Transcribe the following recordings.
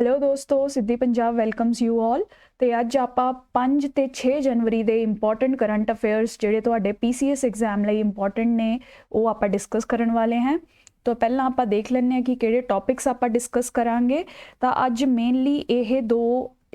Hello ਦੋਸਤੋ, ਸਿੱਧੀ Punjab ਵੈਲਕਮਸ you all. ਤੇ ਅੱਜ ਆਪਾਂ 5 ਤੇ 6 ਜਨਵਰੀ ਦੇ ਇੰਪੋਰਟੈਂਟ ਕਰੰਟ ਅਫੇਅਰਸ ਜਿਹੜੇ ਤੁਹਾਡੇ ਪੀਸੀਐਸ ਐਗਜ਼ਾਮ ਲਈ ਇੰਪੋਰਟੈਂਟ ਨੇ ਉਹ ਆਪਾਂ ਡਿਸਕਸ ਕਰਨ ਵਾਲੇ ਹਾਂ। ਤਾਂ ਪਹਿਲਾਂ ਆਪਾਂ ਦੇਖ ਲੈਂਦੇ ਹਾਂ ਕਿ ਕਿਹੜੇ ਟੌਪਿਕਸ ਆਪਾਂ ਡਿਸਕਸ ਕਰਾਂਗੇ। ਤਾਂ ਅੱਜ ਮੇਨਲੀ ਇਹ ਦੋ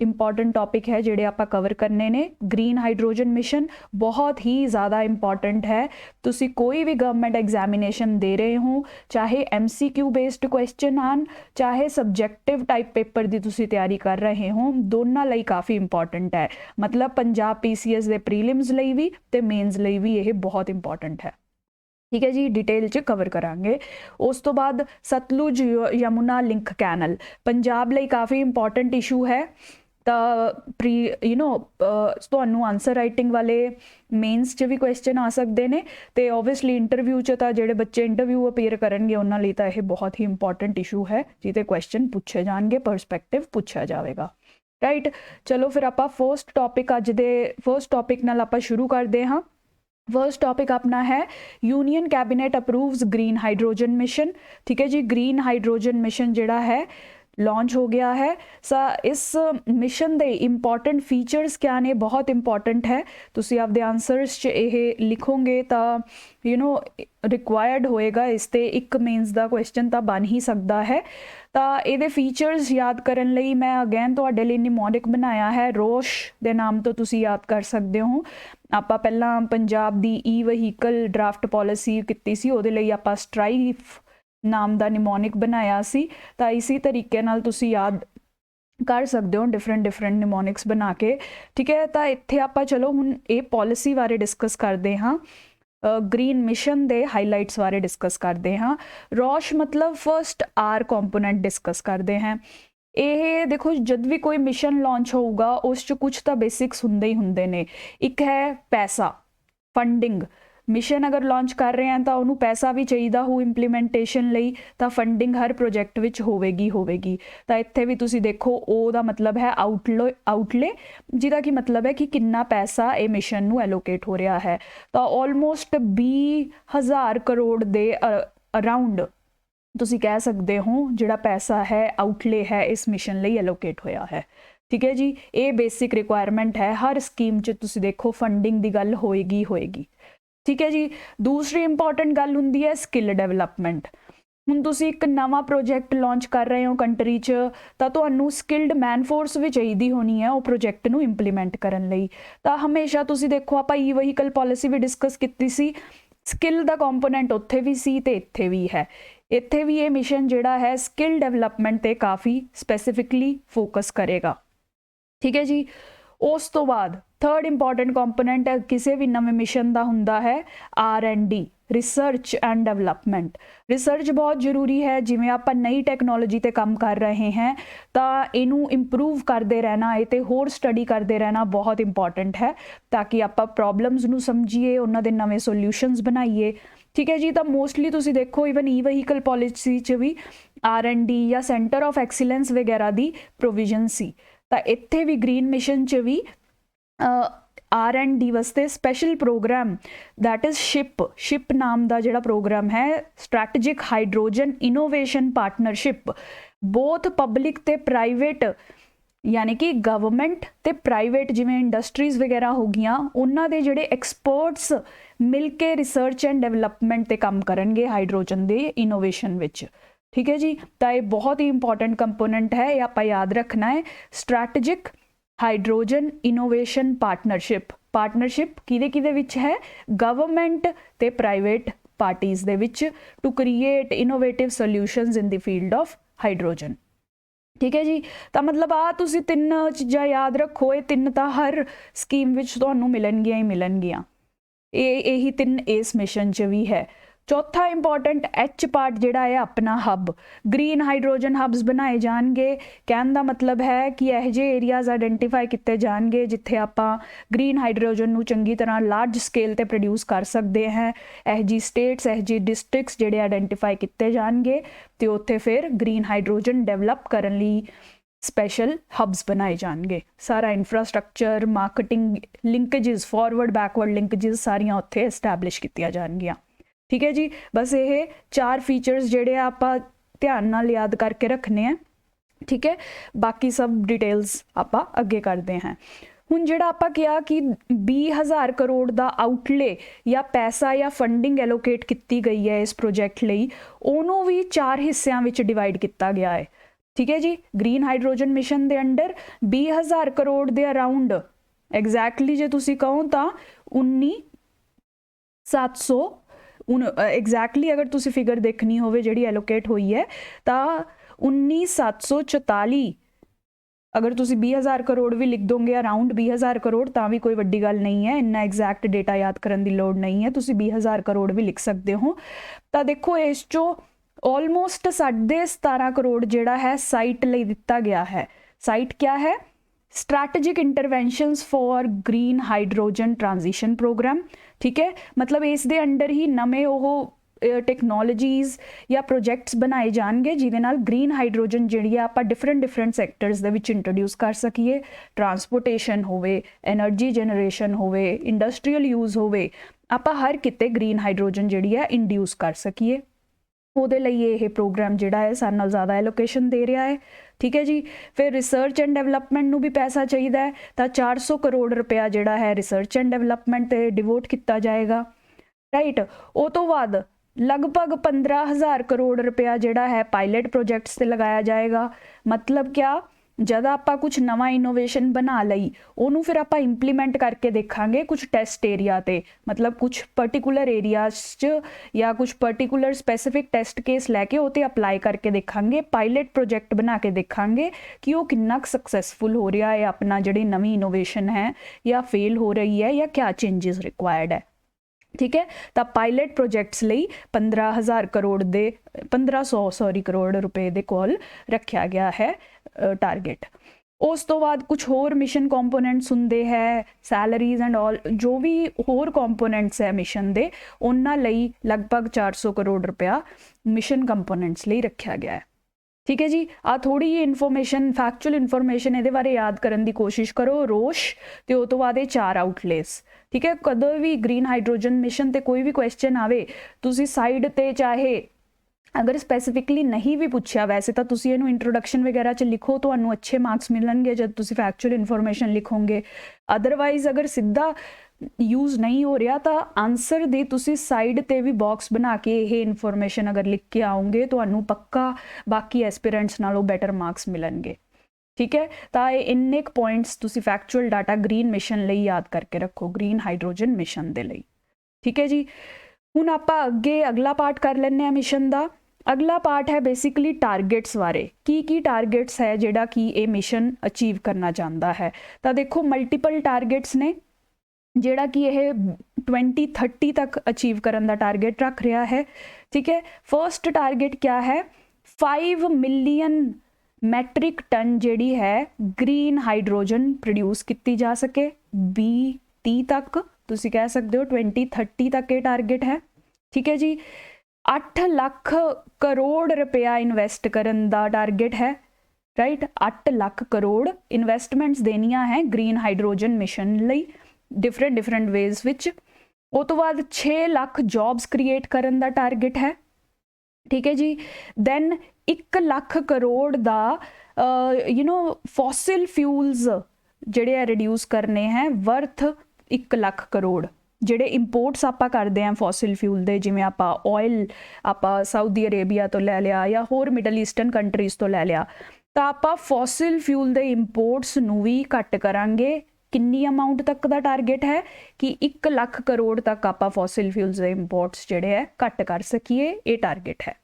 ਇੰਪੋਰਟੈਂਟ ਟੌਪਿਕ ਹੈ ਜਿਹੜੇ ਆਪਾਂ ਕਵਰ ਕਰਨੇ ਨੇ। ਗ੍ਰੀਨ ਹਾਈਡਰੋਜਨ ਮਿਸ਼ਨ ਬਹੁਤ ਹੀ ਜ਼ਿਆਦਾ ਇੰਪੋਰਟੈਂਟ ਹੈ। ਤੁਸੀਂ ਕੋਈ ਵੀ ਗਵਰਨਮੈਂਟ ਐਗਜ਼ਾਮੀਨੇਸ਼ਨ ਦੇ ਰਹੇ ਹੋ, ਚਾਹੇ MCQ ਬੇਸਡ ਕੁਐਸਚਨ ਆਣ, ਚਾਹੇ ਸਬਜੈਕਟਿਵ ਟਾਈਪ ਪੇਪਰ ਦੀ ਤੁਸੀਂ ਤਿਆਰੀ ਕਰ ਰਹੇ ਹੋ, ਦੋਨਾਂ ਲਈ ਕਾਫੀ ਇੰਪੋਰਟੈਂਟ ਹੈ। ਮਤਲਬ ਪੰਜਾਬ PCS ਦੇ ਪ੍ਰੀਲਿਮਸ ਲਈ ਵੀ ਤੇ ਮੇਨਸ ਲਈ ਵੀ ਇਹ ਬਹੁਤ ਇੰਪੋਰਟੈਂਟ ਹੈ। ਠੀਕ ਹੈ ਜੀ, ਡਿਟੇਲ 'ਚ ਕਵਰ ਕਰਾਂਗੇ। ਉਸ ਤੋਂ ਬਾਅਦ ਸਤਲੁਜ ਯਮੁਨਾ ਲਿੰਕ ਕੈਨਲ ਪੰਜਾਬ ਲਈ ਕਾਫੀ ਇੰਪੋਰਟੈਂਟ ਇਸ਼ੂ ਹੈ। ਤਾਂ ਤੁਹਾਨੂੰ ਆਨਸਰ ਰਾਈਟਿੰਗ ਵਾਲੇ ਮੇਨਸ 'ਚ ਵੀ ਕੁਐਸਚਨ ਆ ਸਕਦੇ ਨੇ ਤੇ ਓਬਵੀਅਸਲੀ ਇੰਟਰਵਿਊ 'ਚ ਤਾਂ ਜਿਹੜੇ ਬੱਚੇ ਇੰਟਰਵਿਊ ਅਪੀਅਰ ਕਰਨਗੇ ਉਹਨਾਂ ਲਈ ਤਾਂ ਇਹ ਬਹੁਤ ਹੀ ਇੰਪੋਰਟੈਂਟ ਇਸ਼ੂ ਹੈ ਜਿਹਦੇ ਕੁਐਸਚਨ ਪੁੱਛੇ ਜਾਣਗੇ, ਪਰਸਪੈਕਟਿਵ ਪੁੱਛਿਆ ਜਾਵੇਗਾ। ਰਾਈਟ, ਚਲੋ ਫਿਰ ਆਪਾਂ ਫਰਸਟ ਟੌਪਿਕ ਨਾਲ ਆਪਾਂ ਸ਼ੁਰੂ ਕਰਦੇ ਹਾਂ। फर्स्ट टॉपिक अपना है union cabinet approves green hydrogen mission. ठीक है जी, ग्रीन हाइड्रोजन मिशन जिहड़ा है लॉन्च हो गया है। इस मिशन दे इंपॉर्टेंट फीचर्स क्या ने, बहुत इंपॉर्टेंट है। तुसी आपदे आंसर्स च यह लिखोगे तो रिक्वायर्ड होएगा, इस ते एक मेन्स का क्वेश्चन तो बन ही सकता है। तो ये फीचर्स याद करने लई मैं अगेन तुहाडे लई निमोनिक बनाया है, रोश दे नाम तो तुसी याद कर सकते हो। ਆਪਾਂ ਪਹਿਲਾਂ ਪੰਜਾਬ ਦੀ ਵਹੀਕਲ ਡਰਾਫਟ ਪਾਲਿਸੀ ਕੀਤੀ ਸੀ, ਉਹਦੇ ਲਈ ਆਪਾਂ ਸਟਰਾਈਫ ਨਾਮ ਦਾ ਨਿਮੋਨਿਕ ਬਣਾਇਆ ਸੀ। ਤਾਂ ਇਸੇ ਤਰੀਕੇ ਨਾਲ ਤੁਸੀਂ ਯਾਦ ਕਰ ਸਕਦੇ ਹੋ ਡਿਫਰੈਂਟ ਨਿਮੋਨਿਕਸ ਬਣਾ ਕੇ। ਠੀਕ ਹੈ, ਤਾਂ ਇੱਥੇ ਆਪਾਂ ਚਲੋ ਹੁਣ ਇਹ ਪਾਲਿਸੀ ਬਾਰੇ ਡਿਸਕਸ ਕਰਦੇ ਹਾਂ। ग्रीन मिशन दे हाईलाइट्स बारे डिस्कस करते हाँ। रोश मतलब फर्स्ट आर कंपोनेंट डिस्कस करते हैं। ਇਹ ਦੇਖੋ, ਜਦ ਵੀ ਕੋਈ ਮਿਸ਼ਨ ਲਾਂਚ ਹੋਊਗਾ ਉਸ 'ਚ ਕੁਝ ਤਾਂ ਬੇਸਿਕਸ ਹੁੰਦੇ ਹੀ ਹੁੰਦੇ ਨੇ। ਇੱਕ ਹੈ ਪੈਸਾ, ਫੰਡਿੰਗ। ਮਿਸ਼ਨ ਅਗਰ ਲਾਂਚ ਕਰ ਰਹੇ ਹਾਂ ਤਾਂ ਉਹਨੂੰ ਪੈਸਾ ਵੀ ਚਾਹੀਦਾ ਹੋ ਇੰਪਲੀਮੈਂਟੇਸ਼ਨ ਲਈ, ਤਾਂ ਫੰਡਿੰਗ ਹਰ ਪ੍ਰੋਜੈਕਟ ਵਿੱਚ ਹੋਵੇਗੀ। ਤਾਂ ਇੱਥੇ ਵੀ ਤੁਸੀਂ ਦੇਖੋ ਉਹਦਾ ਮਤਲਬ ਹੈ ਆਊਟਲੇ, ਜਿਹਦਾ ਕੀ ਮਤਲਬ ਹੈ ਕਿ ਕਿੰਨਾ ਪੈਸਾ ਇਹ ਮਿਸ਼ਨ ਨੂੰ ਐਲੋਕੇਟ ਹੋ ਰਿਹਾ ਹੈ। ਤਾਂ ਆਲਮੋਸਟ 20,000 ਕਰੋੜ ਦੇ ਅਰਾਊਂਡ ਤੁਸੀਂ ਕਹਿ ਸਕਦੇ ਹੋ ਜਿਹੜਾ ਪੈਸਾ ਹੈ, ਆਊਟਲੇ ਹੈ, ਇਸ ਮਿਸ਼ਨ ਲਈ ਐਲੋਕੇਟ ਹੋਇਆ ਹੈ। ਠੀਕ ਹੈ ਜੀ, ਇਹ ਬੇਸਿਕ ਰਿਕੁਆਇਰਮੈਂਟ ਹੈ। ਹਰ ਸਕੀਮ 'ਚ ਤੁਸੀਂ ਦੇਖੋ ਫੰਡਿੰਗ ਦੀ ਗੱਲ ਹੋਏਗੀ। ਠੀਕ ਹੈ ਜੀ, ਦੂਸਰੀ ਇੰਪੋਰਟੈਂਟ ਗੱਲ ਹੁੰਦੀ ਹੈ ਸਕਿੱਲ ਡਿਵੈਲਪਮੈਂਟ। ਹੁਣ ਤੁਸੀਂ ਇੱਕ ਨਵਾਂ ਪ੍ਰੋਜੈਕਟ ਲਾਂਚ ਕਰ ਰਹੇ ਹੋ ਕੰਟਰੀ 'ਚ, ਤਾਂ ਤੁਹਾਨੂੰ ਸਕਿਲਡ ਮੈਨਫੋਰਸ ਵੀ ਚਾਹੀਦੀ ਹੋਣੀ ਹੈ ਉਹ ਪ੍ਰੋਜੈਕਟ ਨੂੰ ਇੰਪਲੀਮੈਂਟ ਕਰਨ ਲਈ। ਤਾਂ ਹਮੇਸ਼ਾ ਤੁਸੀਂ ਦੇਖੋ, ਆਪਾਂ ਵਹੀਕਲ ਪਾਲਿਸੀ ਵੀ ਡਿਸਕਸ ਕੀਤੀ ਸੀ, ਸਕਿੱਲ ਦਾ ਕੰਪੋਨੈਂਟ ਉੱਥੇ ਵੀ ਸੀ ਤੇ ਇੱਥੇ ਵੀ ਹੈ। ਇੱਥੇ ਵੀ ਇਹ ਮਿਸ਼ਨ ਜਿਹੜਾ ਹੈ ਸਕਿੱਲ ਡਿਵੈਲਪਮੈਂਟ ਤੇ ਕਾਫੀ ਸਪੈਸੀਫਿਕਲੀ ਫੋਕਸ ਕਰੇਗਾ। ਠੀਕ ਹੈ ਜੀ, ਉਸ ਤੋਂ ਬਾਅਦ ਥਰਡ ਇੰਪੋਰਟੈਂਟ ਕੰਪੋਨੈਂਟ ਕਿਸੇ ਵੀ ਨਵੇਂ ਮਿਸ਼ਨ ਦਾ ਹੁੰਦਾ ਹੈ R&D, research and development. Research ਬਹੁਤ ਜ਼ਰੂਰੀ ਹੈ। ਜਿਵੇਂ ਆਪਾਂ ਨਈ ਟੈਕਨੋਲੋਜੀ ਤੇ ਕੰਮ ਕਰ ਰਹੇ ਹਾਂ ਤਾਂ ਇਹਨੂੰ ਇੰਪਰੂਵ ਕਰਦੇ ਰਹਿਣਾ, ਇਹ ਤੇ ਹੋਰ ਸਟੱਡੀ ਕਰਦੇ ਰਹਿਣਾ ਬਹੁਤ ਇੰਪੋਰਟੈਂਟ ਹੈ, ਤਾਂ ਕਿ ਆਪਾਂ ਪ੍ਰੋਬਲਮਸ ਨੂੰ ਸਮਝੀਏ, ਉਹਨਾਂ ਦੇ ਨਵੇਂ ਸੋਲਿਊਸ਼ਨਸ ਬਣਾਈਏ। ਠੀਕ ਹੈ ਜੀ, ਤਾਂ ਮੋਸਟਲੀ ਤੁਸੀਂ ਦੇਖੋ ਈਵਨ ਵਹੀਕਲ ਪਾਲਿਸੀ 'ਚ ਵੀ R&D ਜਾਂ ਸੈਂਟਰ ਆਫ ਐਕਸੀਲੈਂਸ ਵਗੈਰਾ ਦੀ ਪ੍ਰੋਵੀਜ਼ਨ ਸੀ। ਤਾਂ ਇੱਥੇ ਵੀ ਗ੍ਰੀਨ ਮਿਸ਼ਨ 'ਚ ਵੀ R&D ਵਾਸਤੇ special programme that is ship ਨਾਮ ਦਾ ਜਿਹੜਾ ਪ੍ਰੋਗਰਾਮ ਹੈ, strategic hydrogen innovation partnership. Both public ਤੇ ਪ੍ਰਾਈਵੇਟ, ਯਾਨੀ ਕਿ ਗਵਰਨਮੈਂਟ ਤੇ ਪ੍ਰਾਈਵੇਟ ਜਿਵੇਂ ਇੰਡਸਟਰੀਜ਼ ਵਗੈਰਾ ਹੋ ਗਈਆਂ, ਉਹਨਾਂ ਦੇ ਜਿਹੜੇ experts mill K research and development ਤੇ ਕੰਮ ਕਰਨਗੇ ਹਾਈਡਰੋਜਨ ਦੇ ਇਨੋਵੇਸ਼ਨ ਵਿੱਚ। ਠੀਕ ਹੈ ਜੀ, ਤਾਂ ਇਹ ਬਹੁਤ ਹੀ ਇੰਪੋਰਟੈਂਟ ਕੰਪੋਨੈਂਟ ਹੈ, ਇਹ ਆਪਾਂ ਯਾਦ ਰੱਖਣਾ ਹੈ। ਸਟ੍ਰੈਟੇਜਿਕ ਹਾਈਡਰੋਜਨ ਇਨੋਵੇਸ਼ਨ ਪਾਰਟਨਰਸ਼ਿਪ ਕਿਹਦੇ ਵਿੱਚ ਹੈ? ਗਵਰਨਮੈਂਟ ਤੇ ਪ੍ਰਾਈਵੇਟ ਪਾਰਟੀਜ਼ ਦੇ ਵਿੱਚ, to create innovative solutions in the field of hydrogen. ਠੀਕ ਹੈ ਜੀ, ਤਾਂ ਮਤਲਬ ਆ ਤੁਸੀਂ ਤਿੰਨ ਚੀਜ਼ਾਂ ਯਾਦ ਰੱਖੋ, ਇਹ ਤਿੰਨ ਤਾਂ ਹਰ ਸਕੀਮ ਵਿੱਚ ਤੁਹਾਨੂੰ ਮਿਲਣਗੀਆਂ। ਇਹੀ ਤਿੰਨ ਇਸ ਮਿਸ਼ਨ 'ਚ ਵੀ ਹੈ। ਚੌਥਾ ਇੰਪੋਰਟੈਂਟ H ਪਾਰਟ ਜਿਹੜਾ ਹੈ ਆਪਣਾ ਹੱਬ, ਗ੍ਰੀਨ ਹਾਈਡਰੋਜਨ ਹੱਬਸ ਬਣਾਏ ਜਾਣਗੇ। ਕਹਿਣ ਦਾ ਮਤਲਬ ਹੈ ਕਿ ਇਹੋ ਜਿਹੇ ਏਰੀਆਜ਼ ਆਇਡੈਂਟੀਫਾਈ ਕੀਤੇ ਜਾਣਗੇ ਜਿੱਥੇ ਆਪਾਂ ਗ੍ਰੀਨ ਹਾਈਡਰੋਜਨ ਨੂੰ ਚੰਗੀ ਤਰ੍ਹਾਂ ਲਾਰਜ ਸਕੇਲ ਤੇ ਪ੍ਰੋਡਿਊਸ ਕਰ ਸਕਦੇ ਹਾਂ। ਇਹੋ ਜਿਹੀ ਸਟੇਟਸ, ਇਹੋ ਜਿਹੇ ਡਿਸਟ੍ਰਿਕਟਸ ਜਿਹੜੇ ਆਇਡੈਂਟੀਫਾਈ ਕੀਤੇ ਜਾਣਗੇ ਤੇ ਉੱਥੇ ਫਿਰ ਗ੍ਰੀਨ ਹਾਈਡਰੋਜਨ ਡਿਵੈਲਪ ਕਰਨ ਲਈ ਸਪੈਸ਼ਲ ਹੱਬਸ ਬਣਾਏ ਜਾਣਗੇ। ਸਾਰਾ infrastructure, marketing linkages, forward backward linkages ਸਾਰੀਆਂ ਉੱਥੇ ਐਸਟੈਬਲਿਸ਼ ਕੀਤੀਆਂ ਜਾਣਗੀਆਂ। ਠੀਕ ਹੈ ਜੀ, ਬਸ ਇਹ 4 ਫੀਚਰਸ ਜਿਹੜੇ ਆਪਾਂ ਧਿਆਨ ਨਾਲ ਯਾਦ ਕਰਕੇ ਰੱਖਣੇ ਆ। ठीक है, बाकी सब डिटेल्स आप अगे करते हैं। ਹੁਣ ਜਿਹੜਾ ਆਪਾਂ ਕਿਹਾ ਕਿ 20,000 ਕਰੋੜ ਦਾ ਆਊਟਲੇ ਜਾਂ ਪੈਸਾ ਜਾਂ ਫੰਡਿੰਗ ਐਲੋਕੇਟ ਕੀਤੀ ਗਈ ਹੈ ਇਸ ਪ੍ਰੋਜੈਕਟ ਲਈ, ਉਹਨੂੰ ਵੀ 4 ਹਿੱਸਿਆਂ ਵਿੱਚ ਡਿਵਾਈਡ ਕੀਤਾ ਗਿਆ ਹੈ। ਠੀਕ ਹੈ ਜੀ, ਗ੍ਰੀਨ ਹਾਈਡਰੋਜਨ ਮਿਸ਼ਨ ਦੇ ਅੰਡਰ 20,000 ਕਰੋੜ ਦੇ ਅਰਾਊਂਡ ਐਗਜ਼ੈਕਟਲੀ ਜੇ ਤੁਸੀਂ ਕਹੋ ਤਾਂ 19,700 ਐਗਜ਼ੈਕਟਲੀ ਅਗਰ ਤੁਸੀਂ ਫਿਗਰ ਦੇਖਣੀ ਹੋਵੇ ਜਿਹੜੀ ਐਲੋਕੇਟ ਹੋਈ ਹੈ ਤਾਂ 19,744 अगर तुसी 20,000 करोड़ भी लिख दोगे अराउंड 20,000 करोड़ तो भी कोई वड्डी गल नहीं है, इन्ना एग्जैक्ट डेटा याद करने की लोड़ नहीं है, तुसी 20,000 करोड़ भी लिख सकते हो। तो देखो इस चो ऑलमोस्ट 17.5 करोड़ जिहड़ा है साइट लई दिता गया है। साइट क्या है? Strategic interventions for green hydrogen transition programme. ठीक है, मतलब इस दे अंडर ही नवे वो ਟੈਕਨੋਲੋਜੀਜ਼ ਜਾਂ ਪ੍ਰੋਜੈਕਟਸ ਬਣਾਏ ਜਾਣਗੇ ਜਿਹਦੇ ਨਾਲ ਗ੍ਰੀਨ ਹਾਈਡਰੋਜਨ ਜਿਹੜੀ ਆ ਆਪਾਂ ਡਿਫਰੈਂਟ ਸੈਕਟਰਸ ਦੇ ਵਿੱਚ ਇੰਟਰੋਡਿਊਸ ਕਰ ਸਕੀਏ। ਟਰਾਂਸਪੋਰਟੇਸ਼ਨ ਹੋਵੇ, ਐਨਰਜੀ ਜਨਰੇਸ਼ਨ ਹੋਵੇ, ਇੰਡਸਟਰੀਅਲ ਯੂਜ਼ ਹੋਵੇ, ਆਪਾਂ ਹਰ ਕਿਤੇ ਗ੍ਰੀਨ ਹਾਈਡਰੋਜਨ ਜਿਹੜੀ ਹੈ ਇੰਡਿਊਸ ਕਰ ਸਕੀਏ। ਉਹਦੇ ਲਈ ਇਹ ਪ੍ਰੋਗਰਾਮ ਜਿਹੜਾ ਹੈ ਸਾਡੇ ਨਾਲ ਜ਼ਿਆਦਾ ਐਲੋਕੇਸ਼ਨ ਦੇ ਰਿਹਾ ਹੈ। ਠੀਕ ਹੈ ਜੀ, ਫਿਰ ਰਿਸਰਚ ਐਂਡ ਡਿਵੈਲਪਮੈਂਟ ਨੂੰ ਵੀ ਪੈਸਾ ਚਾਹੀਦਾ ਹੈ ਤਾਂ 400 ਕਰੋੜ ਰੁਪਇਆ ਜਿਹੜਾ ਹੈ ਰਿਸਰਚ ਐਂਡ ਡਿਵੈਲਪਮੈਂਟ 'ਤੇ ਡਿਵੋਟ ਕੀਤਾ ਜਾਏਗਾ। ਰਾਈਟ, ਉਹ ਤੋਂ ਬਾਅਦ लगभग 15,000 करोड़ रुपया जिहड़ा है पायलट प्रोजैक्ट्स से लगाया जाएगा। मतलब क्या, जब आप कुछ नवा इनोवेशन बना लई उन्होंने फिर आप इंप्लीमेंट करके देखांगे कुछ टेस्ट एरिया ते, मतलब कुछ पर्टिकुलर एरियाज च या कुछ पर्टिकुलर स्पैसीफिक टेस्ट केस लैके उते अप्लाई करके देखांगे, पायलट प्रोजैक्ट बना के देखांगे कि वो कितना सक्सैसफुल हो रहा है, अपना जिहड़ी नवी इनोवेशन है या फेल हो रही है या क्या चेंजेस रिक्वायर्ड है। ठीक है, तो पायलट प्रोजैक्ट्स ਲਈ 15,000 करोड़ दे 1500 करोड़ रुपए ਦੇ ਕੋਲ ਰੱਖਿਆ ਗਿਆ ਹੈ टारगेट। उस तो बाद कुछ होर मिशन कंपोनेंट्स ਹੁੰਦੇ है, सैलरीज एंड ऑल जो भी होर कंपोनेंट्स है मिशन ਦੇ ਉਹਨਾਂ ਲਈ लगभग 400 करोड़ रुपया मिशन कंपोनेंट्स ਲਈ ਰੱਖਿਆ ਗਿਆ है। ठीक है जी, आ थोड़ी जी इन्फॉर्मेशन फैक्चुअल इन्फॉर्मेशन ये बारे याद करने की कोशिश करो। रोश तो उस तो बाद 4 आउटलेस। ठीक है, कदों भी ग्रीन हाइड्रोजन मिशन ते कोई भी क्वेश्चन आवे तुसी साइड ते चाहे अगर स्पैसीफिकली नहीं भी पूछा, वैसे तो तुसी इहनूं इंट्रोडक्शन वगैरह च लिखो तो तुहानूं अच्छे मार्क्स मिलणगे जब तुसी फैक्चुअल इन्फॉर्मेशन लिखोगे। अदरवाइज अगर सीधा यूज़ नहीं हो रहा तो आंसर दे तुसी साइड ते भी बॉक्स बना के ये इन्फॉर्मेशन अगर लिख के आओगे तो तुहानूं पक्का बाकी एस्पिरेंट्स नालों बैटर मार्क्स मिलणगे। ठीक है, तो इन्ने पॉइंट्स तुसी फैक्चुअल डाटा ग्रीन मिशन लई याद करके रखो, ग्रीन हाइड्रोजन मिशन दे लई। ठीक है जी, हुण आपां अगे अगला पार्ट कर लैंदे आ मिशन दा। अगला पार्ट है बेसिकली टारगेट्स बारे, की टारगेट्स है जिहड़ा कि ये मिशन अचीव करना चाहता है। तो देखो मल्टीपल टारगेट्स ने जिहड़ा कि यह 2030 तक अचीव करने का टारगेट रख रहा है। ठीक है, फर्स्ट टारगेट क्या है? 5 मिलियन मैट्रिक टन जिहड़ी है ग्रीन हाइड्रोजन प्रोड्यूस की जा सके 2030 तक, तुसी कह सकते हो 2030 तक ये टारगेट है। ठीक है जी, 8 लाख करोड़ रुपया इन्वेस्ट करने का टारगेट है। राइट, 8 लाख करोड़ इन्वेस्टमेंट्स देनियां हैं ग्रीन हाइड्रोजन मिशन लई डिफरेंट वेज विच। उस तो बाद 6 लाख जॉब्स क्रिएट करने का टारगेट है। ठीक है जी, दैन 1 लाख करोड़ का फॉसिल फ्यूल्स जिहड़े रिड्यूस करने हैं वर्थ 1 लाख करोड़। जिहड़े इंपोर्ट्स आपां करते हैं फॉसिल फ्यूल दे, जिवें आपां ऑयल आपां साउदी अरेबिया तो लै लिया या होर मिडल ईस्टर्न कंट्रीज़ तो लै लिया, तो आपां फॉसिल फ्यूल दे इंपोर्ट्स नूं भी घट करांगे। किन्नी अमाउंट तक का टारगेट है कि 1 लाख करोड़ तक आप फॉसिल फ्यूल्स के इंपोर्ट्स जोड़े है घट कर सकीए, ये टारगेट है।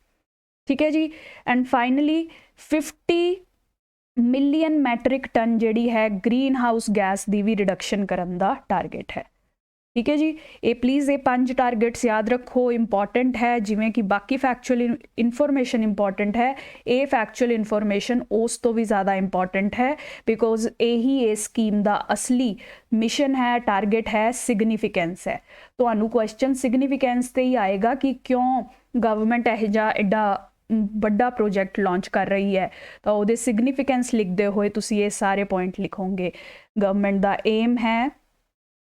ठीक है जी, and finally 50 million metric ton जिहड़ी है ग्रीन हाउस गैस की भी रिडक्शन करने का टारगेट है। ठीक है जी, ये प्लीज़ ये 5 टारगेट्स याद रखो, इंपॉर्टेंट है। जिमें कि बाकी फैक्चुअल इन्फॉर्मेशन इंपॉर्टेंट है, ये फैक्चुअल इन्फॉर्मेशन उस तो भी ज़्यादा इंपॉर्टेंट है बिकॉज यही ये स्कीम का असली मिशन है, टारगेट है, सिग्निफिकेंस है। तो आनू क्वेश्चन सिग्निफिकेंस से ही आएगा कि क्यों गवर्नमेंट यह जा एडा बड़ा प्रोजैक्ट लॉन्च कर रही है, तो वो सिग्निफिकेंस लिखते हुए तुसी ये सारे पॉइंट लिखोगे। गवर्नमेंट का एम है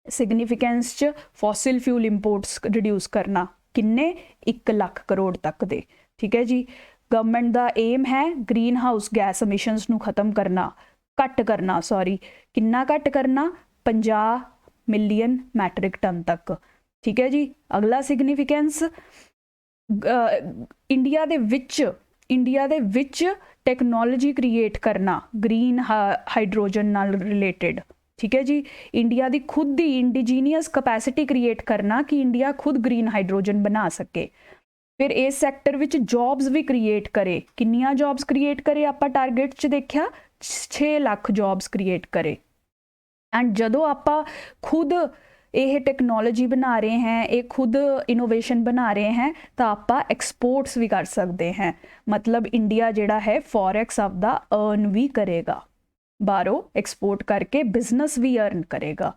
सिग्निफिकेंस च फॉसिल फ्यूल इंपोर्ट्स रिड्यूस करना, किन्ने 1 लाख करोड़ तक दे। ठीक है जी, गवर्नमेंट का एम है ग्रीन हाउस गैस एमिशनस नू खत्म करना, घट करना, सॉरी कितना घट करना, 50 मिलियन मैट्रिक टन तक। ठीक है जी। अगला सिग्निफिकेंस, इंडिया दे विच टैक्नोलॉजी क्रिएट करना ग्रीन हाइड्रोजन नाल रिलेटेड। ठीक है जी। इंडिया की खुद की इंडिजीनियस कैपेसिटी क्रिएट करना कि इंडिया खुद ग्रीन हाइड्रोजन बना सके। फिर इस सैक्टर विच जॉब्स भी क्रिएट करे, किन्नियां जॉब्स क्रिएट करे, आपां टारगेट च देखिया 6 लाख जॉब्स क्रिएट करे। एंड जदों आपां खुद ये टैक्नोलॉजी बना रहे हैं, ये खुद इनोवेशन बना रहे हैं, तो आपां एक्सपोर्ट्स भी कर सकते हैं। मतलब इंडिया जिहड़ा है फॉरेक्स आपदा अर्न भी करेगा, बाहरों एक्सपोर्ट करके बिजनेस भी अर्न करेगा।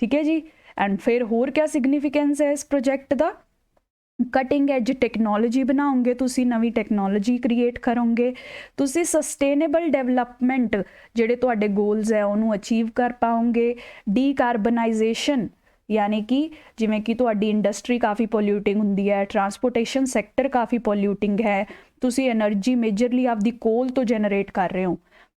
ठीक है जी। एंड फिर होर क्या सिग्निफिकेंस है इस प्रोजेक्ट का, कटिंग एज टैक्नोलॉजी बनाओगे, तुसी नवी टैक्नोलॉजी क्रिएट करोगे, तुसी सस्टेनेबल डेवलपमेंट जिहड़े तुहाडे गोल्स है उन्होंने अचीव कर पाओगे। डीकार्बनाइजेशन यानी कि जिमें कि तुहाडी इंडस्ट्री काफ़ी पोल्यूटिंग हुंदी है, ट्रांसपोर्टेशन सैक्टर काफ़ी पोल्यूटिंग है, तुसी एनर्जी मेजरली आपदी कोल तो जनरेट कर रहे हो,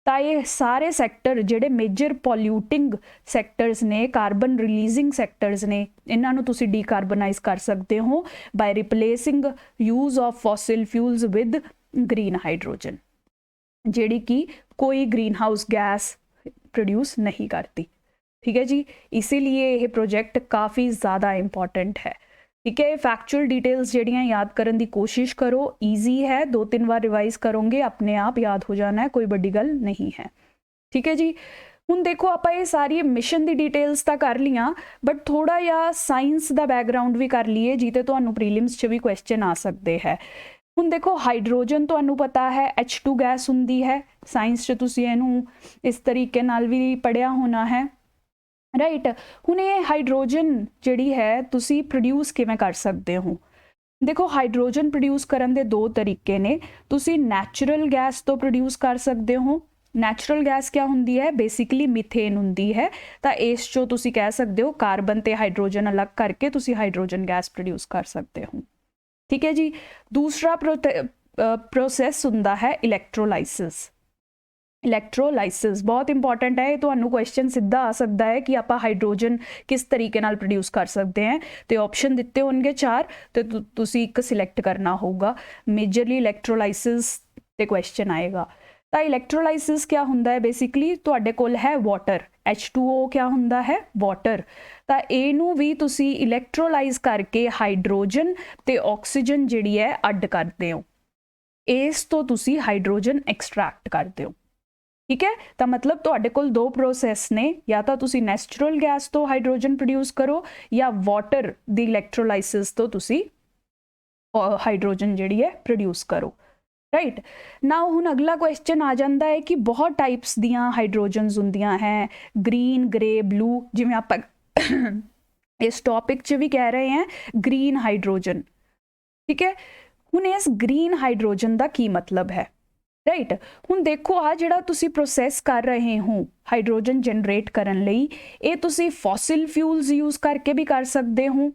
तो ये सारे सैक्टर जिहड़े मेजर पोल्यूटिंग सैक्टर्स ने, कार्बन रिलीजिंग सैक्टर्स ने, इन्हां नूं तुसी डीकार्बनाइज कर सकते हो by replacing use of fossil fuels with green hydrogen, जिहड़ी कि कोई ग्रीन हाउस गैस प्रोड्यूस नहीं करती। ठीक है जी। इसीलिए ये प्रोजेक्ट काफ़ी ज़्यादा इंपॉर्टेंट है। ठीक है। फैक्चुअल डिटेल्स जड़ियाँ याद करने की कोशिश करो, ईजी है, 2-3 बार रिवाइज करोगे अपने आप याद हो जाना है, कोई बड़ी गल नहीं है। ठीक है जी। हुण देखो आप ये सारी मिशन की डिटेल्स तो कर लियां, बट थोड़ा या साइंस का बैकग्राउंड भी कर लीए जिते तुहानू प्रीलिम्स च भी क्वेश्चन आ सकते हैं। हुण देखो हाइड्रोजन तुहानू पता है H2 गैस हुंदी है, साइंस च तुसीं इहनू इस तरीके नाल भी पढ़िया होना है, राइट। हुण ये हाइड्रोजन जिहड़ी है तुसी प्रोड्यूस किवें कर सकते हो। देखो हाइड्रोजन प्रोड्यूस करन दे 2 तरीके ने, तुसी नैचुरल गैस तो प्रोड्यूस कर सकते हो। नैचुरल गैस क्या हुंदी है, बेसिकली मीथेन हुंदी है, तो इस चो तुसी कह सकते हो कार्बन ते हाइड्रोजन अलग करके तुसी हाइड्रोजन गैस प्रोड्यूस कर सकते हो। ठीक है जी। दूसरा प्रोसैस हुंदा है इलैक्ट्रोलाइसिस। इलैक्ट्रोलाइसिस बहुत इंपॉर्टेंट है, तो क्वेश्चन सीधा आ सकता है कि आप हाइड्रोजन किस तरीके नाल प्रोड्यूस कर सकते हैं, तो ऑप्शन दिते होंगे 4, तो तुसी एक सिलेक्ट करना होगा। मेजरली इलैक्ट्रोलाइसिस ते क्वेश्चन आएगा। तो इलैक्ट्रोलाइसिस क्या हुंदा है, बेसिकली तुहाडे कोल है वाटर, H2O क्या हुंदा है, वाटर, तो इनू भी तुसी इलैक्ट्रोलाइज करके हाइड्रोजन ते ऑक्सीजन जिहड़ी है अड करते हो, इस तो तुसी हाइड्रोजन एक्सट्रैक्ट करते हो। ठीक है। तो मतलब तुहाडे कोल 2 प्रोसैस ने, या तो तुसी नैचुरल गैस तो हाइड्रोजन प्रोड्यूस करो या वाटर दी इलैक्ट्रोलाइसिस तो तुसी हाइड्रोजन जिहड़ी है प्रोड्यूस करो, राइट। नाउ हुण अगला क्वेश्चन आ जाता है कि बहुत टाइप्स दियां हाइड्रोजन्स हुंदियां हैं, ग्रीन, ग्रे, ब्लू, जिवें आपां इस टॉपिक च भी कह रहे हैं ग्रीन हाइड्रोजन। ठीक है। हुण इस ग्रीन हाइड्रोजन का की मतलब है, राइट। हुण देखो आ जिहड़ा तुसी प्रोसैस कर रहे हो हाइड्रोजन जनरेट करन लई, ये तुसी फॉसिल फ्यूल्स यूज करके भी कर सकते हो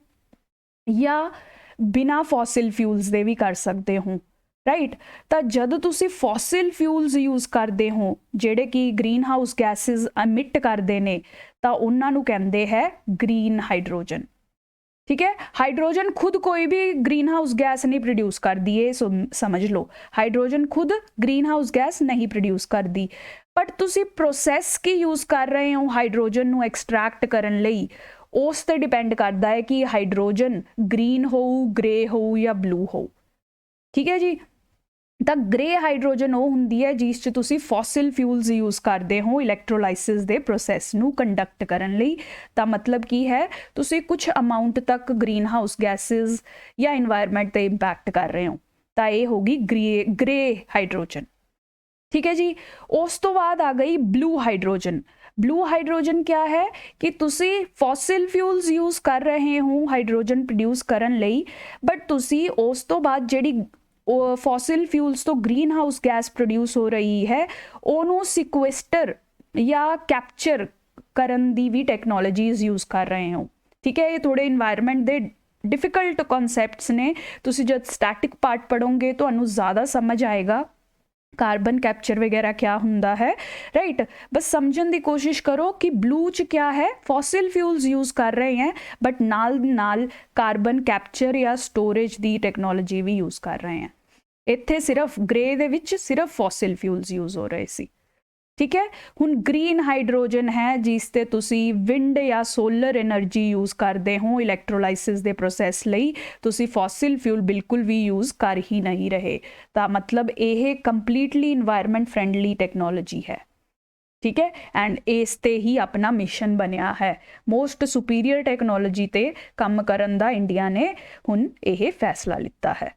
या बिना फॉसिल फ्यूल्स दे भी कर सकते हो, राइट। तो जब तुसी फॉसिल फ्यूल्स यूज करते हो जिहड़े कि ग्रीन हाउस गैसेस एमिट करते हैं, तो उन्हां नूं कहंदे है ग्रीन हाइड्रोजन। ठीक है। हाइड्रोजन खुद कोई भी ग्रीन हाउस गैस नहीं प्रोड्यूस कर दी, ये समझ लो, हाइड्रोजन खुद ग्रीन हाउस गैस नहीं प्रोड्यूस कर दी, बट तुसी प्रोसैस की यूज कर रहे हो हाइड्रोजन नू एक्सट्रैक्ट करन लई, उस ते डिपेंड करता है कि हाइड्रोजन ग्रीन हो, ग्रे हो या ब्लू हो। ठीक है जी। तो ग्रे हाइड्रोजन वो हुंदी है जिस च तुसी फॉसिल फ्यूल्स यूज करते हो इलैक्ट्रोलाइसिस दे प्रोसैस नू कंडक्ट करन लई। तो मतलब की है तुसी कुछ अमाउंट तक ग्रीन हाउस गैसेस या इन्वायरमेंट ते इंपैक्ट कर रहे हो, तो ये होगी ग्रे हाइड्रोजन। ठीक है जी। उस तो बाद आ गई ब्लू हाइड्रोजन। ब्लू हाइड्रोजन क्या है कि तुसी फॉसिल फ्यूल्स यूज कर रहे हो हाइड्रोजन प्रोड्यूस करन लई, बट तुसी उस तो बाद जिहड़ी फॉसिल फ्यूल्स तो ग्रीन हाउस गैस प्रोड्यूस हो रही है ਉਹਨੂੰ सिक्वेस्टर या कैप्चर करन दी भी टैक्नोलॉजीज यूज कर रहे हो। ठीक है। ये थोड़े इन्वायरमेंट दे डिफिकल्ट कॉन्सैप्ट्स ने, तुसी जब स्टैटिक पार्ट पढ़ोगे ਤੁਹਾਨੂੰ ज़्यादा समझ आएगा कार्बन कैप्चर वगैरह क्या हुंदा है, राइट। बस समझने की कोशिश करो कि ब्लू च क्या है, फॉसिल फ्यूल्स यूज़ कर रहे हैं बट नाल कार्बन कैप्चर या स्टोरेज की टैक्नोलॉजी भी यूज़ कर रहे हैं। इत्थे सिर्फ ग्रे दे विच सिर्फ फॉसिल फ्यूल्स यूज़ हो रहे सी, ठीक है। हुण ग्रीन हाइड्रोजन है जिस ते तुसी विंड या सोलर एनर्जी यूज़ करते हो इलैक्ट्रोलाइसिस के प्रोसैस लई, तुसी फॉसिल फ्यूल बिल्कुल भी यूज़ कर ही नहीं रहे। तो मतलब ये कंप्लीटली इन्वायरमेंट फ्रेंडली टैक्नोलॉजी है, ठीक है। एंड इस ते ही अपना मिशन बनया है, मोस्ट सुपीरियर टैक्नोलॉजी ते काम करन दा इंडिया ने हुण ये फैसला लिता है,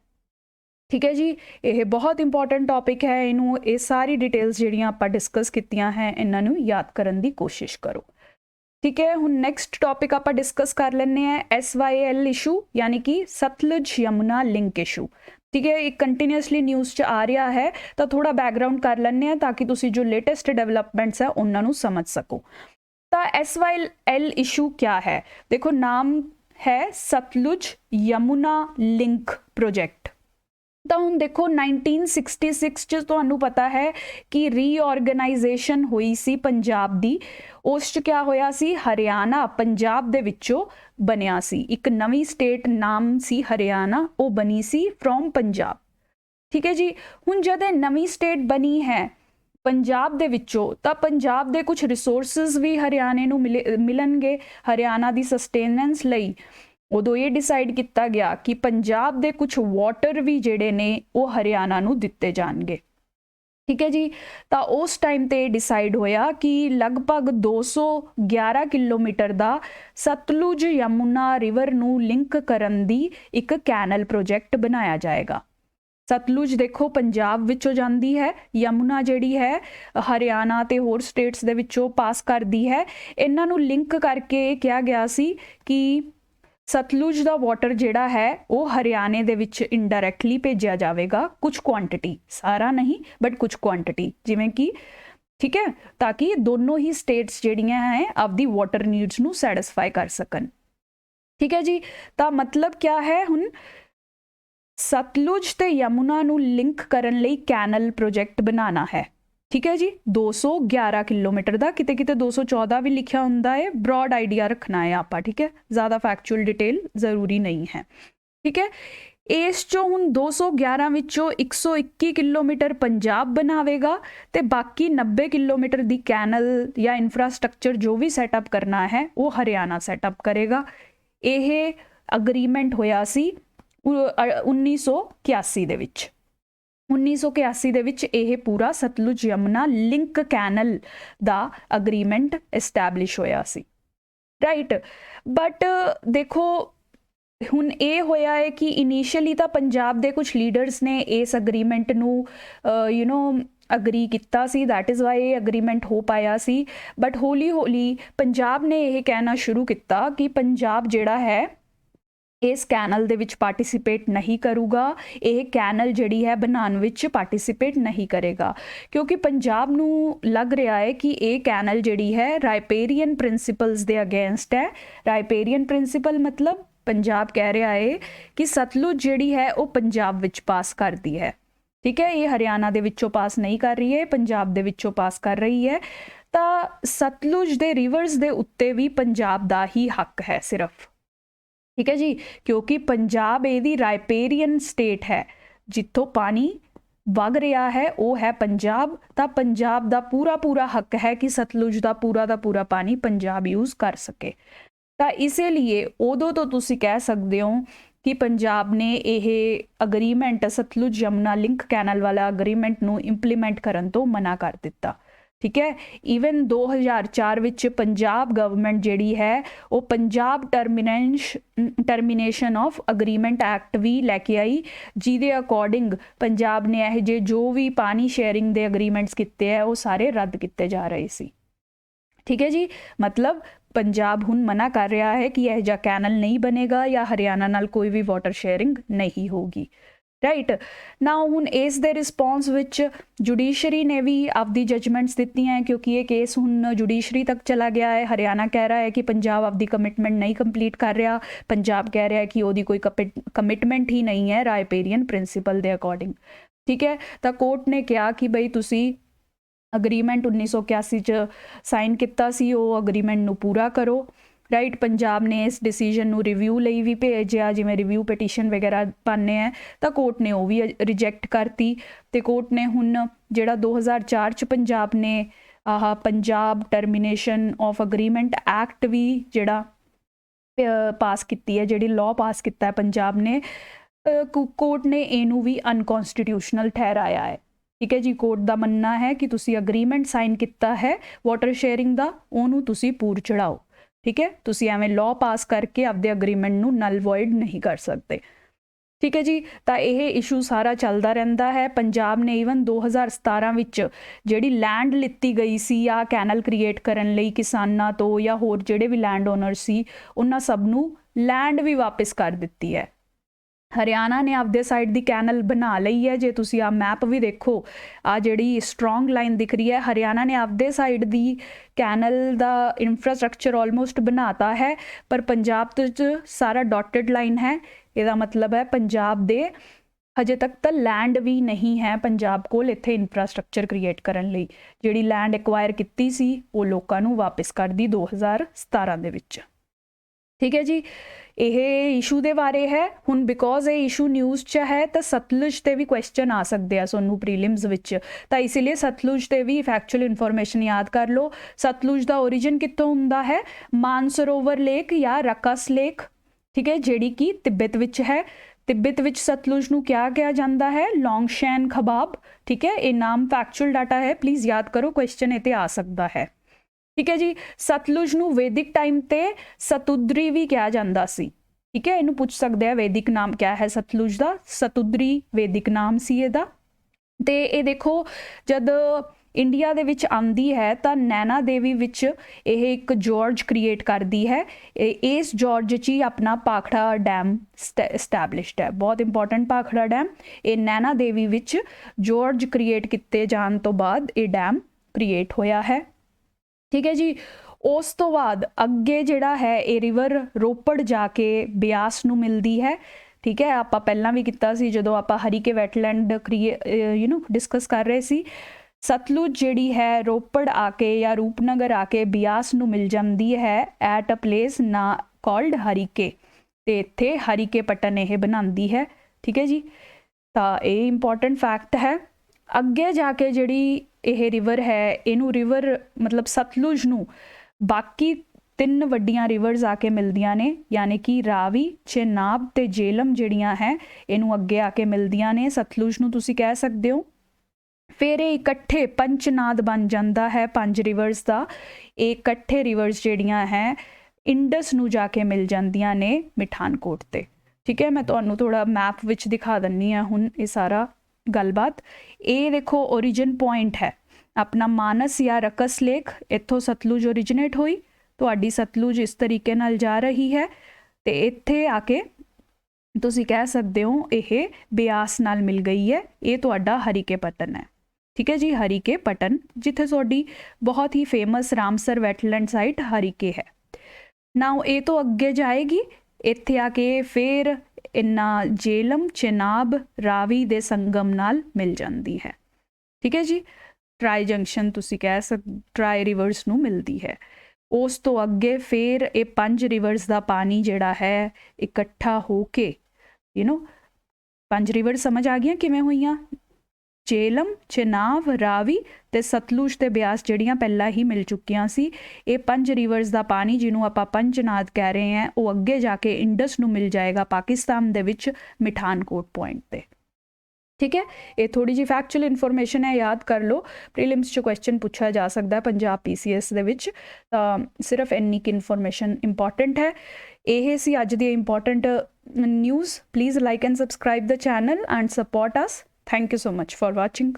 ठीक है जी। ये बहुत इंपॉर्टेंट टॉपिक है, इनू ये सारी डिटेल्स जिहड़ियां आपां डिस्कस कीतियां हैं इन्हां नूं याद करन दी कोशिश करो, ठीक है। हुण नैक्सट टॉपिक आपां डिस्कस कर लैंदे हैं SYL इशू यानी कि सतलुज यमुना लिंक इशू, ठीक है। एक कंटीन्यूअसली न्यूज़ च आ रहा है तो थोड़ा बैकग्राउंड कर लैंदे हैं ताकि तुसी जो लेटेस्ट डेवलपमेंट्स है उन्हां नूं समझ सको। तो SYL इशू क्या है, देखो नाम है सतलुज यमुना लिंक प्रोजेक्ट। तो हुण देखो 1966 च तुहानू पता है कि रीऑर्गेनाइजेशन हुई सी पंजाब दी, उस च क्या होया सी, हरियाणा पंजाब दे विचों बनिया सी, एक नवी स्टेट नाम सी हरियाणा, वो बनी सी फ्रॉम पंजाब, ठीक है जी। हुण जद नवी स्टेट बनी है पंजाब दे विचों तां पंजाब दे कुछ रिसोर्सिस भी हरियाणे नूं मिलणगे हरियाणा दी सस्टेनेंस लई। उदों ये डिसाइड किया गया कि पंजाब दे कुछ वाटर भी जिहड़े ने वो हरियाणा नूं दिते जाणगे, ठीक है जी। तो उस टाइम ते डिसाइड होया कि लगभग 211 किलोमीटर का सतलुज यमुना रिवर नूं लिंक करन दी एक कैनल प्रोजेक्ट बनाया जाएगा। सतलुज देखो पंजाब विचों जांदी है, यमुना जिहड़ी है हरियाणा ते होर स्टेट्स दे विचों पास करदी है। इन्हां नूं लिंक करके कहा गया सी कि सतलुज का वाटर जिहड़ा है वो हरियाणे दे विच इनडायरैक्टली भेजा जाएगा, कुछ क्वांटिटी, सारा नहीं बट कुछ क्वांटिटी, जिवें कि, ठीक है, ताकि दोनों ही स्टेट्स जिहड़ियां हैं आपदी वाटर नीड्स नूं सैटिस्फाई कर सकन, ठीक है जी। तो मतलब क्या है, हुण सतलुज ते यमुना नूं लिंक करन लई कैनल प्रोजेक्ट बनाना है, ठीक है जी। 211 किलोमीटर का, किते किते 214 भी लिखा होंदा है, ब्रॉड आइडिया रखना है आपा, ठीक है, ज़्यादा फैक्चुअल डिटेल जरूरी नहीं है, ठीक है। इस चो हुण 211 विचों 121 किलोमीटर पंजाब बनावेगा ते बाकी 90 किलोमीटर दी कैनल या इंफ्रास्ट्रक्चर जो भी सैटअप करना है वो हरियाणा सैटअप करेगा। यह अग्रीमेंट होया सी 1981 दे विच। 1981 ਦੇ ਵਿੱਚ ਇਹ ਪੂਰਾ ਸਤਲੁਜ ਯਮੁਨਾ ਲਿੰਕ ਕੈਨਲ ਦਾ ਅਗਰੀਮੈਂਟ ਐਸਟੈਬਲਿਸ਼ ਹੋਇਆ ਸੀ, ਰਾਈਟ। ਬਟ ਦੇਖੋ ਹੁਣ ਇਹ ਹੋਇਆ ਹੈ ਕਿ ਇਨੀਸ਼ੀਅਲੀ ਤਾਂ ਪੰਜਾਬ ਦੇ ਕੁਝ ਲੀਡਰਸ ਨੇ ਇਸ ਅਗਰੀਮੈਂਟ ਨੂੰ ਅਗਰੀ ਕੀਤਾ ਸੀ, ਦੈਟ ਇਜ਼ ਵਾਈ ਇਹ ਅਗਰੀਮੈਂਟ ਹੋ ਪਾਇਆ ਸੀ। ਬਟ ਹੌਲੀ ਹੌਲੀ ਪੰਜਾਬ ਨੇ ਇਹ ਕਹਿਣਾ ਸ਼ੁਰੂ ਕੀਤਾ ਕਿ ਪੰਜਾਬ ਜਿਹੜਾ ਹੈ इस कैनल दे विच पार्टिसिपेट नहीं करूगा, यह कैनल जिहड़ी है बनाने विच पार्टिसिपेट नहीं करेगा, क्योंकि पंजाब नूं लग रहा है कि यह कैनल जिहड़ी है राइपेरियन प्रिंसिपल्स दे अगेंस्ट है। राइपेरियन प्रिंसिपल मतलब पंजाब कह रहा है कि सतलुज जिहड़ी है वो पंजाब विच पास करती है, ठीक है, ये हरियाणा दे विचों पास नहीं कर रही है, पंजाब दे विचों पास कर रही है। तो सतलुज दे रिवर्स दे उत्ते भी पंजाब दा ही हक है सिर्फ, ठीक है जी, क्योंकि पंजाब यदी राइपेरियन स्टेट है, जिथों पानी वग रहा है वो है पंजाब। तो पंजाब दा पूरा पूरा हक है कि सतलुज दा पूरा पानी पंजाब यूज़ कर सके। तो इसीलिए उदों तो तुसी कह सकते हो कि पंजाब ने यह agreement Sutlej Yamuna link canal वाला अग्रीमेंट नूं इंप्लीमेंट करन तो मना कर दिता, ठीक है। ईवन 2004 विच पंजाब गवर्नमेंट जिहड़ी है वो Punjab termination of agreement act भी लैके आई, जिहदे अकॉर्डिंग पंजाब ने यह जे जो भी पानी शेयरिंग दे अग्रीमेंट्स किते हैं वो सारे रद्द किते जा रहे सी, ठीक है जी। मतलब पंजाब हुण मना कर रहा है कि यह जा कैनल नहीं बनेगा या हरियाणा नाल कोई भी वाटर शेयरिंग नहीं होगी, राइट ना हुण इस दे रिस्पॉन्स विच जुडिशरी ने भी आपदी जजमेंट्स दित्ती हैं, क्योंकि ये केस हुण जुडिशरी तक चला गया है। हरियाणा कह रहा है कि पंजाब आपदी कमिटमेंट नहीं कंप्लीट कर रहा, पंजाब कह रहा है कि ओदी कोई कमिटमेंट ही नहीं है रायपेरियन प्रिंसीपल के अकॉर्डिंग। ठीक है, तो कोर्ट ने कहा कि बई तुसी अग्रीमेंट 1981 च साइन किया सी, वो अग्रीमेंट नू पूरा करो। राइट, पंजाब ने इस डिसीजन नू रिव्यू लई भी भेजिया, जिवें रिव्यू पटीशन वगैरह पाने हैं, तो कोर्ट ने वो भी रिजैक्ट करती। तो कोर्ट ने हुण जिहड़ा 2004 च पंजाब ने Punjab termination of agreement act भी जिहड़ा पास की है, जिहड़ी लॉ पास किया है पंजाब ने, कोर्ट ने इनू भी अनकॉन्स्टिट्यूशनल ठहराया है। ठीक है जी, कोर्ट का मनना है कि तुसी अग्रीमेंट साइन किया है वाटर शेयरिंग का, ओनू तुसी पूर चढ़ाओ। ठीक है, तुसी एवें लॉ पास करके आपदे अग्रीमेंट नू नल वॉइड नहीं कर सकते। ठीक है जी, तो यह इशू सारा चलता रहता है। पंजाब ने ईवन 2017 विच जिहड़ी लैंड लित्ती गई सी या कैनल क्रिएट करन लई किसानां तो या होर जिहड़े भी लैंड ओनर सी, उन्हां सब नू लैंड भी वापस कर दित्ती है। हरियाणा ने आपदे साइड दी कैनल बना लई है। जे तुसी आ मैप भी देखो, आ जिहड़ी स्ट्रॉन्ग लाइन दिख रही है, हरियाणा ने आपदे साइड दी कैनल दा इंफ्रास्ट्रक्चर ऑलमोस्ट बनाता है, पर पंजाब तो सारा डॉटेड लाइन है। इसदा मतलब है पंजाब दे हजे तक तो लैंड भी नहीं है पंजाब कोल इत्थे इंफ्रास्ट्रक्चर क्रिएट करन लई। जिहड़ी लैंड एक्वायर कीती सी वो लोकां नू वापस कर दी 2017 दे विच। ठीक है जी, यह इशू के बारे है। हुण बिकॉज ये इशू न्यूज़ च है तो सतलुज ते भी क्वेश्चन आ सकते हैं सोनू प्रीलिम्स विच, तो इसलिए सतलुज ते भी फैक्चुअल इन्फॉर्मेशन याद कर लो। सतलुज का ओरिजिन कितों हुंदा है? मानसरोवर लेक या रकस लेक, ठीक है, जिहड़ी कि तिब्बत विच है। तिब्बत विच सतलुज नू क्या कहा जाता है? लॉन्गशैन खबाब। ठीक है, ये नाम फैक्चुअल डाटा है, प्लीज़ याद करो, क्वेश्चन इत्ते आ सकता है। ठीक है जी, सतलुज नू वैदिक टाइम ते सतुद्री भी कहा जाता सी। ठीक है, इनू पूछ सकते हैं वैदिक नाम क्या है सतलुज का? सतुद्री वैदिक नाम सी इहदा। ते ये देखो जद इंडिया दे विच आंदी है तो नैना देवी विच यह एक जॉर्ज क्रिएट करती है। इस जॉर्ज च ही अपना भाखड़ा डैम एस्टैबलिश्ड है, बहुत इंपॉर्टेंट भाखड़ा डैम। ये नैना देवी विच जॉर्ज क्रिएट किए जान तो बाद ये डैम क्रिएट होया है। ठीक है जी, उस तो बाद अगे जिहड़ा है ये रिवर रोपड़ जाके ब्यास नू मिलती है। ठीक है, आप पहला भी किया सी जदों आप हरीके वैटलैंड डिस्कस कर रहे सी। सतलुज जिहड़ी है रोपड़ आके या रूपनगर आके ब्यास नू मिल जाती है एट अ प्लेस ना कॉल्ड हरीके, ते इत्थे हरीके पट्टन यह बनाती है। ठीक है जी, तो ये इंपॉर्टेंट फैक्ट है। अगे जाके जिहड़ी यह रिवर है इनू रिवर मतलब सतलुज नू बाकी 3 वड्डियां रिवर्स आके मिलदियां ने, यानी कि रावी, चेनाब ते जेलम जिहड़ियां है इनू अगे आके मिलदियां ने। सतलुज नू तुसी कह सकते हो। फिर ये इकट्ठे पंचनाद बन जाता है 5 रिवर्स का। ये इकट्ठे रिवर्स जिहड़ियां है इंडस नू जाके मिल जांदियां ने मिठानकोट ते। ठीक है, मैं तुहानू थोड़ा मैप विच दिखा दिन्नी हां हुण ये सारा गलबात। ये देखो ओरिजिन पॉइंट है अपना मानस या रकस लेक, इत्थों सतलुज ओरिजिनेट हुई, तुहाडी सतलुज इस तरीके नाल जा रही है तो इत्थे आके तुसी कह सकते हो यह ब्यास नाल मिल गई है। ये तुहाडा हरीके पट्टन है। ठीक है जी, हरीके पट्टन जिथे तुहाडी बहुत ही famous Ramsar wetland site Harike है। नाउ ये तो अगे जाएगी, इत्थे आके फिर इन्ना जेलम, चेनाब, रावी दे संगम नाल मिल जाती है। ठीक है जी, ट्राई जंक्शन तुसी कह ट्राई रिवर्स नू मिलती है। उस तो अगे फिर ये 5 रिवर्स का पानी जिहड़ा है इकट्ठा होके 5 रिवर्स समझ आ गई किवें होईयां? जेलम, चेनाब, रावी ते सतलुज ते ब्यास जिहड़ियां पहला ही मिल चुकियां सी। ये 5 रिवर्स का पानी जिन्हों आप पंचनाद कह रहे हैं वो अगे जाके इंडस नू मिल जाएगा पाकिस्तान दे विच मिठानकोट पॉइंट ते। ठीक है, ये थोड़ी जी फैक्चुअल इन्फॉर्मेशन है, याद कर लो। प्रीलिम्स च क्वेश्चन पूछा जा सकता है पंजाब PCS दे विच, सिर्फ इन्नी की इन्फॉर्मेशन इंपॉर्टेंट है। यह सी अज दी important news. Please like and subscribe the channel and support us. Thank you so much for watching.